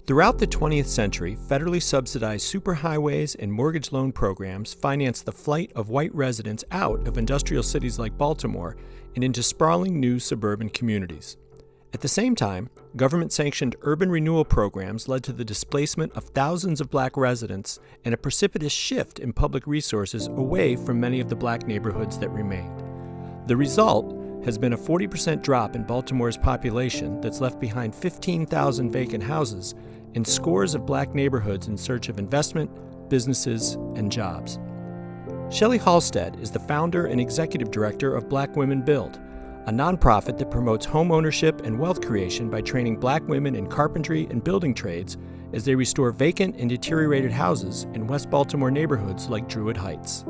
Throughout the 20th century, federally subsidized superhighways and mortgage loan programs financed the flight of white residents out of industrial cities like Baltimore and into sprawling new suburban communities. At the same time, government-sanctioned urban renewal programs led to the displacement of thousands of black residents and a precipitous shift in public resources away from many of the black neighborhoods that remained. The result has been a 40% drop in Baltimore's population that's left behind 15,000 vacant houses and scores of black neighborhoods in search of investment, businesses, and jobs. Shelley Halstead is the founder and executive director of Black Women Build, a nonprofit that promotes home ownership and wealth creation by training black women in carpentry and building trades as they restore vacant and deteriorated houses in West Baltimore neighborhoods like Druid Heights.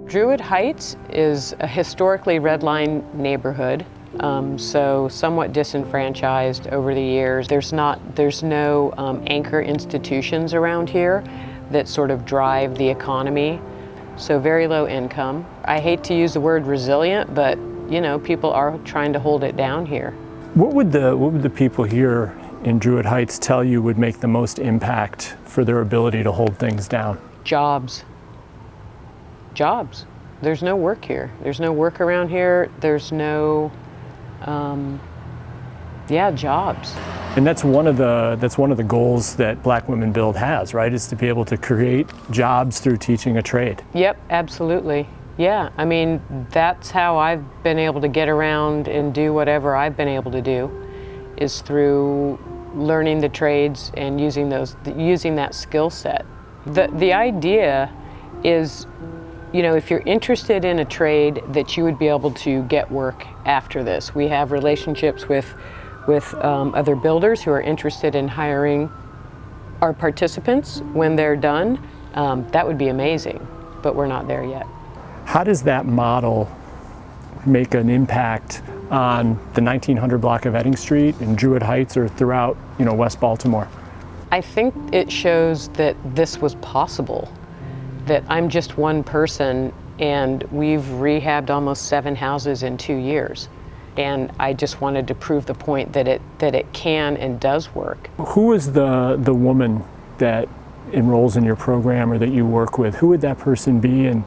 Druid Heights is a historically red line neighborhood, so somewhat disenfranchised over the years. There's no anchor institutions around here that sort of drive the economy, so very low income. I hate to use the word resilient, but you know, people are trying to hold it down here. What would the people here in Druid Heights tell you would make the most impact for their ability to hold things down? Jobs. Jobs. There's no work here. There's no work around here. There's no, jobs. And that's one of the goals that Black Women Build has, right? Is to be able to create jobs through teaching a trade. Yep, absolutely. Yeah, I mean, that's how I've been able to get around and do whatever I've been able to do, is through learning the trades and using that skill set. The idea is, you know, if you're interested in a trade, that you would be able to get work after this. We have relationships with other builders who are interested in hiring our participants when they're done. That would be amazing, but we're not there yet. How does that model make an impact on the 1900 block of Edding Street and Druid Heights or throughout, you know, West Baltimore? I think it shows that this was possible, that I'm just one person and we've rehabbed almost 7 houses in 2 years. And I just wanted to prove the point that it can and does work. Who is the woman that enrolls in your program or that you work with? Who would that person be, and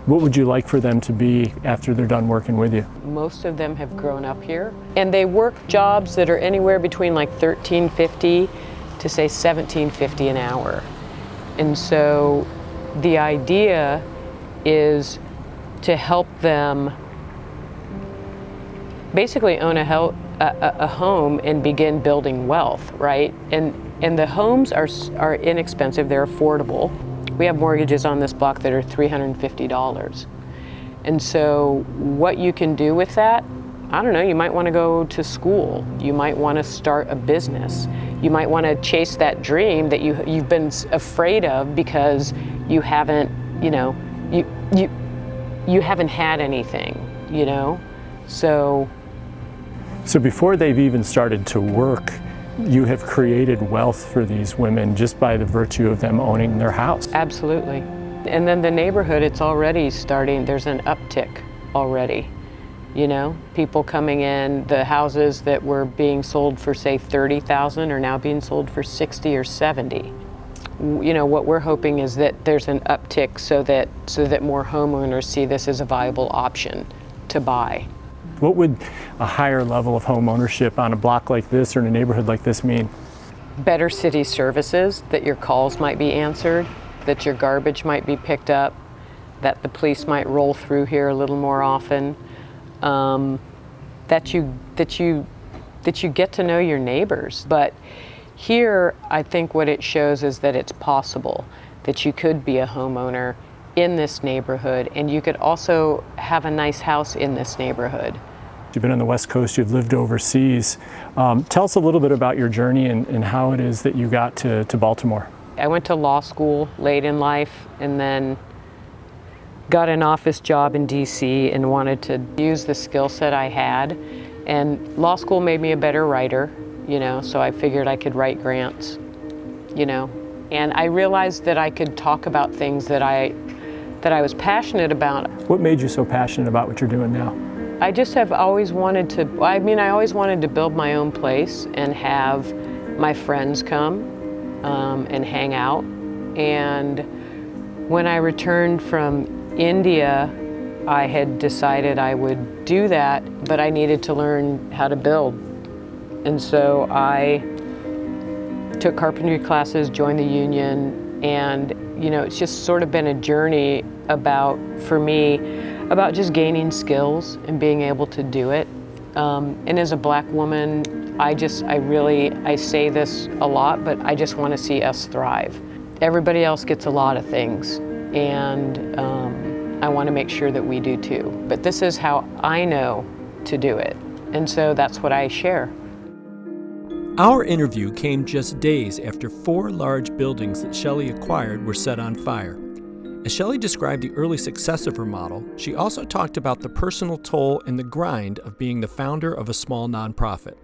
what would you like for them to be after they're done working with you? Most of them have grown up here, and they work jobs that are anywhere between like $13.50 to say $17.50 an hour. And so the idea is to help them basically own a home and begin building wealth, right? And the homes are inexpensive, they're affordable. We have mortgages on this block that are $350. And so what you can do with that, I don't know, you might want to go to school. You might want to start a business. You might want to chase that dream that you've been afraid of because you haven't, you know, you haven't had anything, you know? So before they've even started to work, you have created wealth for these women just by the virtue of them owning their house. Absolutely. And then the neighborhood, it's already starting, there's an uptick already. You know, people coming in, the houses that were being sold for say $30,000 are now being sold for $60,000 or $70,000. You know, what we're hoping is that there's an uptick so that more homeowners see this as a viable option to buy. What would a higher level of home ownership on a block like this or in a neighborhood like this mean? Better city services, that your calls might be answered, that your garbage might be picked up, that the police might roll through here a little more often, that you get to know your neighbors. But here, I think what it shows is that it's possible, that you could be a homeowner in this neighborhood, and you could also have a nice house in this neighborhood. You've been on the West Coast, you've lived overseas. Tell us a little bit about your journey and how it is that you got to Baltimore. I went to law school late in life and then got an office job in DC and wanted to use the skill set I had. And law school made me a better writer, you know, so I figured I could write grants, you know. And I realized that I could talk about things that I was passionate about. What made you so passionate about what you're doing now? I just have always wanted to, I always wanted to build my own place and have My friends come and hang out. And when I returned from India, I had decided I would do that, but I needed to learn how to build. And so I took carpentry classes, joined the union, and it's just sort of been a journey for me, about just gaining skills and being able to do it. And as a Black woman, I say this a lot, but I just want to see us thrive. Everybody else gets a lot of things, and I want to make sure that we do too. But this is how I know to do it, and so that's what I share. Our interview came just days after 4 large buildings that Shelley acquired were set on fire. As Shelley described the early success of her model, she also talked about the personal toll and the grind of being the founder of a small nonprofit.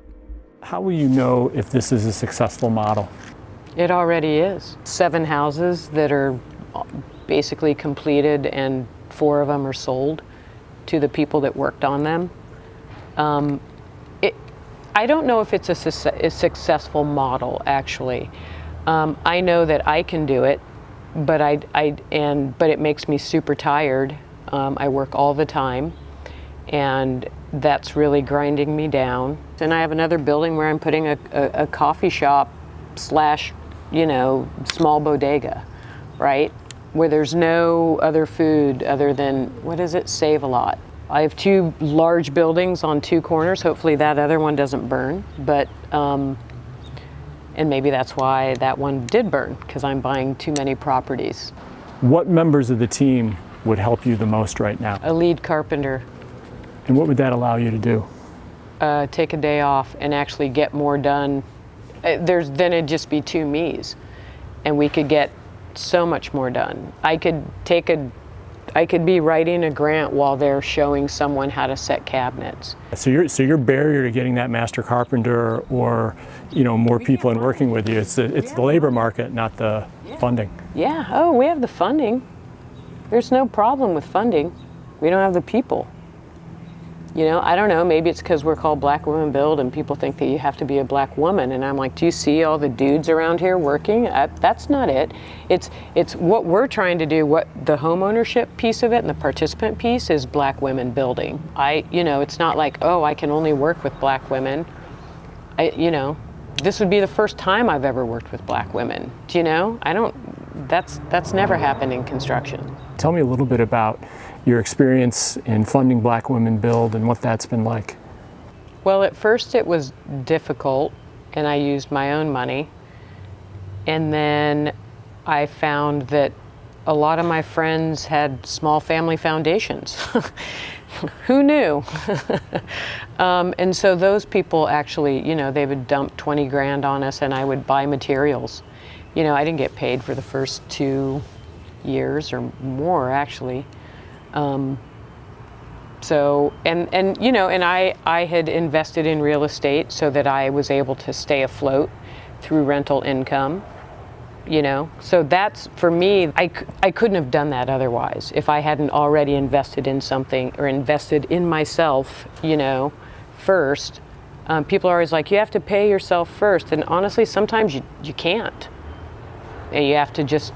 How will you know if this is a successful model? It already is. 7 houses that are basically completed, and 4 of them are sold to the people that worked on them. I don't know if it's a successful model, actually. I know that I can do it, but it makes me super tired. I work all the time, and that's really grinding me down. And I have another building where I'm putting a coffee shop / small bodega, right? Where there's no other food other than, Save a Lot. I have 2 large buildings on 2 corners. Hopefully that other one doesn't burn, but, and maybe that's why that one did burn, because I'm buying too many properties. What members of the team would help you the most right now? A lead carpenter. And what would that allow you to do? Take a day off and actually get more done. Then it'd just be 2 me's, and we could get so much more done. I could be writing a grant while they're showing someone how to set cabinets. So your barrier to getting that master carpenter or more people and working with you, it's the labor market, not the funding. Yeah. Oh, we have the funding. There's no problem with funding. We don't have the people. I don't know, maybe it's because we're called Black Women Build and people think that you have to be a Black woman, and I'm like, do you see all the dudes around here working? That's not it. It's what we're trying to do, what the homeownership piece of it and the participant piece is Black women building. It's not like, oh, I can only work with Black women. This would be the first time I've ever worked with Black women. That's never happened in construction. Tell me a little bit about your experience in funding Black Women Build and what that's been like. Well, at first it was difficult, and I used my own money. And then I found that a lot of my friends had small family foundations. Who knew? And so those people actually, they would dump 20 grand on us, and I would buy materials. I didn't get paid for the first 2 years or more, actually. I had invested in real estate so that I was able to stay afloat through rental income, So that's, for me, I couldn't have done that otherwise if I hadn't already invested in something or invested in myself, first. People are always like, you have to pay yourself first. And honestly, sometimes you can't. And you have to just,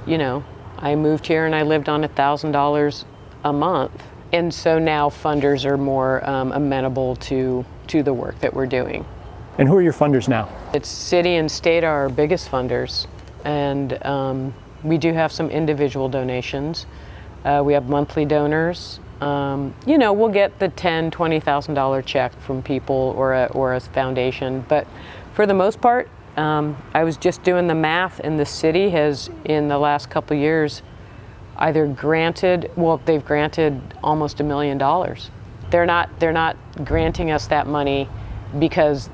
I moved here and I lived on $1,000 a month. And so now funders are more amenable to the work that we're doing. And who are your funders now? It's city and state are our biggest funders. And we do have some individual donations. We have monthly donors. We'll get the $10,000, $20,000 check from people or a foundation. But for the most part, I was just doing the math, and the city has, in the last couple of years, they've granted almost $1 million. They're not granting us that money because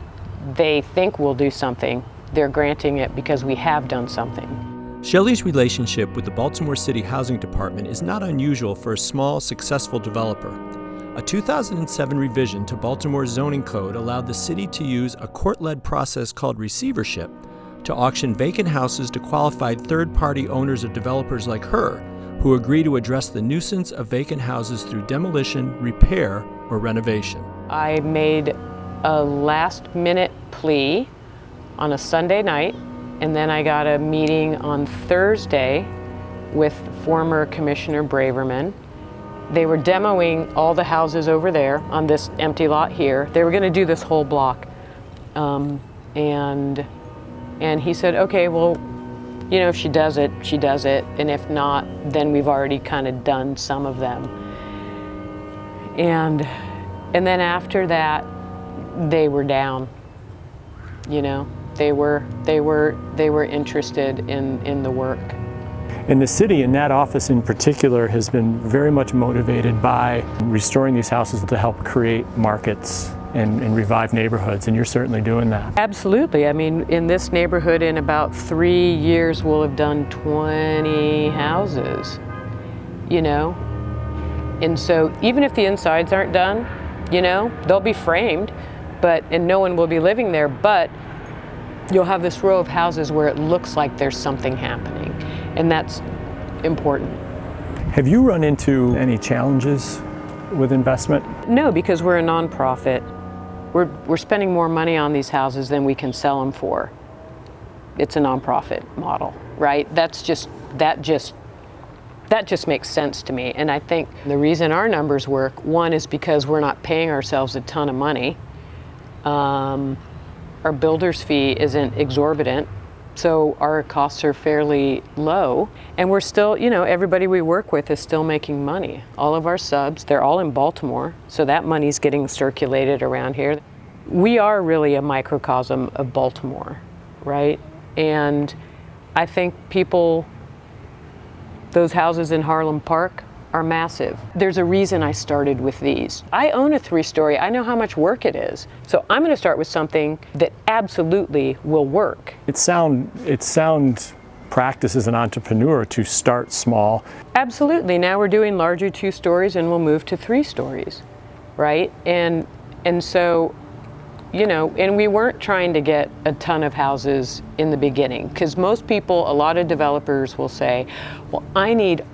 they think we'll do something. They're granting it because we have done something. Shelley's relationship with the Baltimore City Housing Department is not unusual for a small, successful developer. A 2007 revision to Baltimore's zoning code allowed the city to use a court-led process called receivership to auction vacant houses to qualified third-party owners or developers like her, who agree to address the nuisance of vacant houses through demolition, repair, or renovation. I made a last-minute plea on a Sunday night, and then I got a meeting on Thursday with former Commissioner Braverman. They were demoing all the houses over there on this empty lot here. They were going to do this whole block. And he said, okay, well, you know, if she does it, she does it. And if not, then we've already kind of done some of them. And then after that, they were down. You know, they were interested in the work. And the city, in that office in particular, has been very much motivated by restoring these houses to help create markets and revive neighborhoods, and you're certainly doing that. Absolutely. I mean, in this neighborhood, in about 3 years, we'll have done 20 houses, you know? And so even if the insides aren't done, you know, they'll be framed, and no one will be living there, but you'll have this row of houses where it looks like there's something happening, and that's important. Have you run into any challenges with investment? No, because we're a nonprofit. We're spending more money on these houses than we can sell them for. It's a nonprofit model, right? That just makes sense to me. And I think the reason our numbers work, one, is because we're not paying ourselves a ton of money. Our builder's fee isn't exorbitant, so our costs are fairly low. And we're still, you know, everybody we work with is still making money. All of our subs, they're all in Baltimore, so that money's getting circulated around here. We are really a microcosm of Baltimore, right? And I think those houses in Harlem Park are massive. There's a reason I started with these. I own a 3-story. I know how much work it is. So I'm going to start with something that absolutely will work. It's sound practice as an entrepreneur to start small. Absolutely. Now we're doing larger 2 stories, and we'll move to 3 stories, right? And so, you know, and we weren't trying to get a ton of houses in the beginning, because most people, a lot of developers will say, well, I need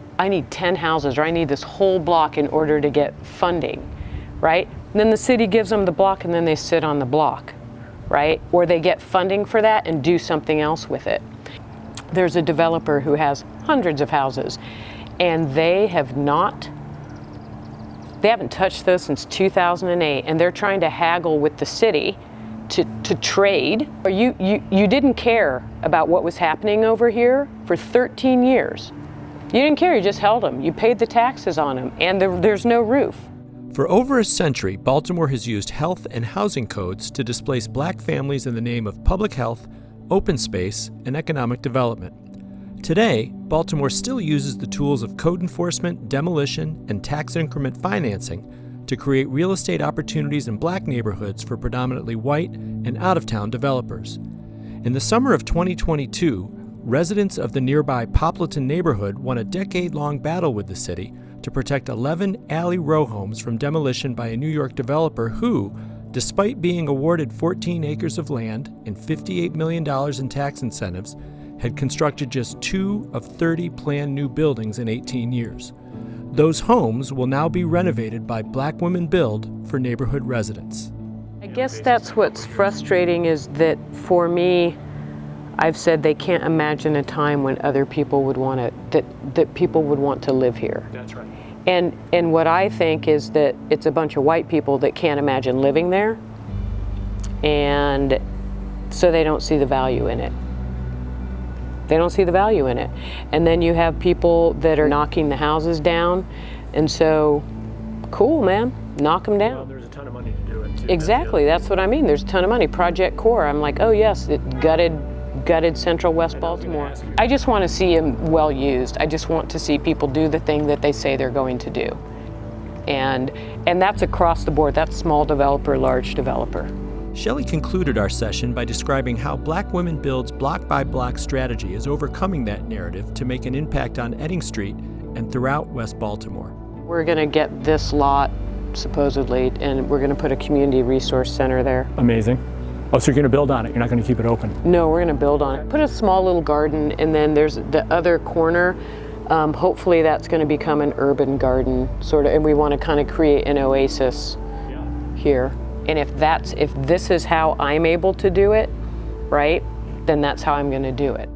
10 houses, or I need this whole block in order to get funding, right? And then the city gives them the block, and then they sit on the block, right? Or they get funding for that and do something else with it. There's a developer who has hundreds of houses, and they haven't touched those since 2008, and they're trying to haggle with the city to trade. You didn't care about what was happening over here for 13 years. You didn't care, you just held them. You paid the taxes on them, and there's no roof. For over a century, Baltimore has used health and housing codes to displace black families in the name of public health, open space, and economic development. Today, Baltimore still uses the tools of code enforcement, demolition, and tax increment financing to create real estate opportunities in black neighborhoods for predominantly white and out-of-town developers. In the summer of 2022, residents of the nearby Poplarton neighborhood won a decade-long battle with the city to protect 11 alley row homes from demolition by a New York developer who, despite being awarded 14 acres of land and $58 million in tax incentives, had constructed just 2 of 30 planned new buildings in 18 years. Those homes will now be renovated by Black Women Build for neighborhood residents. I guess that's what's frustrating, is that for me, I've said they can't imagine a time when other people would want that people would want to live here. That's right. And what I think is that it's a bunch of white people that can't imagine living there, and so they don't see the value in it. They don't see the value in it. And then you have people that are knocking the houses down, and so, cool, man, knock them down. Well, there's a ton of money to do it, too. Exactly, that's what I mean. There's a ton of money. Project Core, I'm like, oh yes, it gutted Central West Baltimore. I just want to see them well used. I just want to see people do the thing that they say they're going to do. And that's across the board. That's small developer, large developer. Shelley concluded our session by describing how Black Women Build's block-by-block strategy is overcoming that narrative to make an impact on Edding Street and throughout West Baltimore. We're going to get this lot, supposedly, and we're going to put a community resource center there. Amazing. Oh, so you're going to build on it? You're not going to keep it open? No, we're going to build on it. Put a small little garden, and then there's the other corner. Hopefully that's going to become an urban garden, sort of, and we want to kind of create an oasis here. And if this is how I'm able to do it, right? Then that's how I'm going to do it.